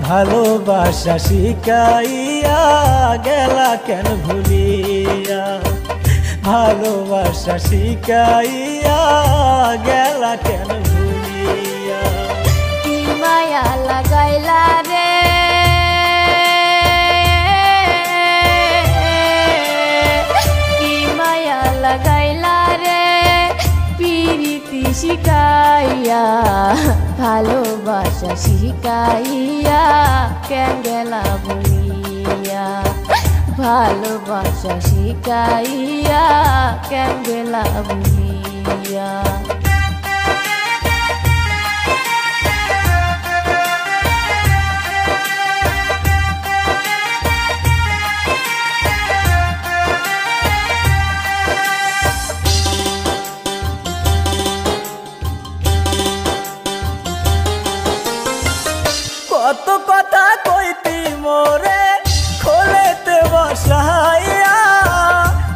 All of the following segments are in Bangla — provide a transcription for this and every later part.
ভালোবাসা শিখাইয়া গেলা কেন ভুলিয়া, ভালোবাসা শিখাইয়া গেলা কেন ভুলিয়া। কি মায়া লাগাইলা রে, কি মায়া লাগাইলা রে, পিরিতি শিখাইয়া ভালোবাসা শিখাইয়া কেন গেলা ভুলিয়া, ভালোবাসা শিখাইয়া কেন গেলা ভুলিয়া। কত কথা কইতি মোরে খোলেতে বসাইয়া,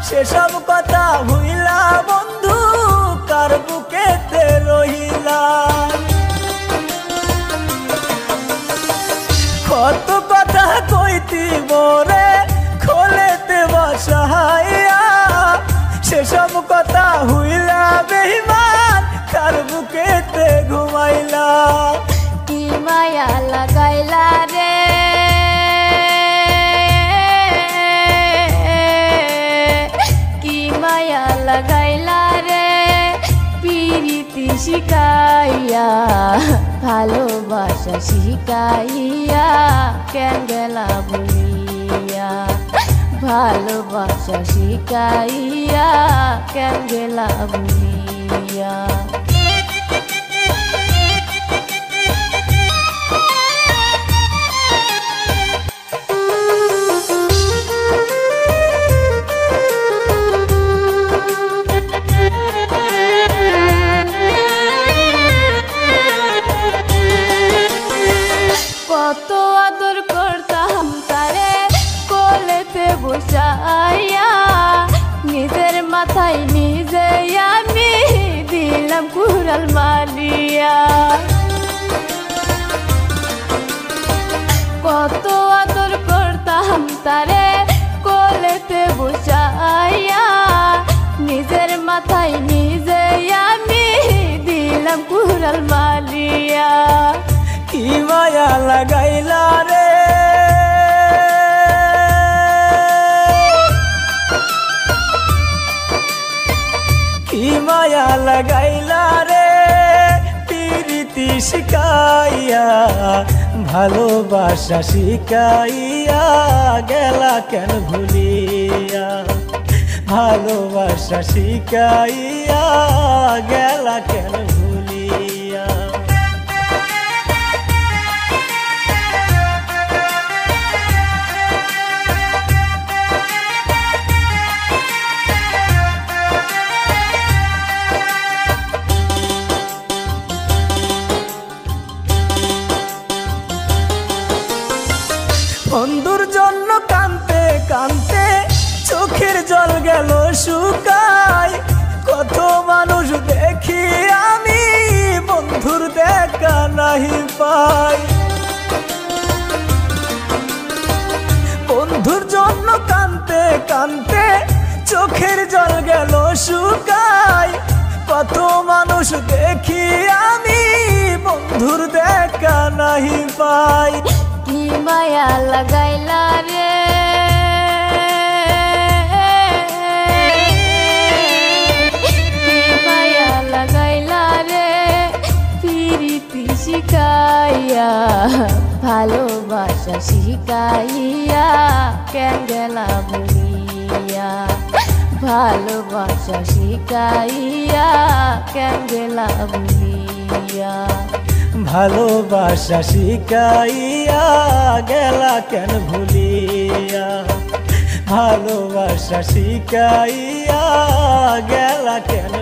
সেসব কথা ভুইলা বন্ধু কার বুকেতে রহিলা। কত কথা কইতি মোরে খোলেতে বসাইয়া, সেসব কথা ভুইলা বেঈমান কার বুকেতে ঘুমাইলা। কি মায়া লাগাইলা রে, কি মায়া লাগাইলা রে, পিরিতি শিখাইয়া ভালোবাসা শিখাইয়া কেন গেলা ভুলিয়া, ভালোবাসা শিখাইয়া কেন গেলা ভুলিয়া। কত আদর করতাম তারে কোলেতে বসাইয়া, নিজের মাথায় নিজে আমি দিলাম কুড়াল মারিয়া। কত আদর করতাম তারে কোলেতে বসাইয়া, নিজের মাথায় নিজে আমি দিলাম কুড়াল মারিয়া। কি মায়া লাগাইলা রে, কি মায়া লাগাইলা রে, পিরিতি শিখাইয়া ভালোবাসা শিখাইয়া গেলা কেন ভুলিয়া, ভালোবাসা শিখাইয়া গেলা কেন ভুলিয়া। বন্ধুর জন্য কাঁদতে কাঁদতে চোখের জল গেল শুকাই, কত মানুষ দেখি আমি বন্ধুর দেখা নাহি পাই। বন্ধুর জন্য কাঁদতে কাঁদতে চোখের জল গেল শুকাই, কত মানুষ দেখি আমি বন্ধুর দেখা নাহি পাই। কি মায়া লাগাইলা রে, কি মায়া লাগাইলা রে, পিরিতি শিখাইয়া ভালোবাসা শিখাইয়া কেন গেলা ভুলিয়া, ভালোবাসা শিখাইয়া কেন গেলা ভুলিয়া। ভালোবাসা শিখাইয়া গেলা কেন ভুলিয়া, ভালোবাসা শিখাইয়া গেলা কেন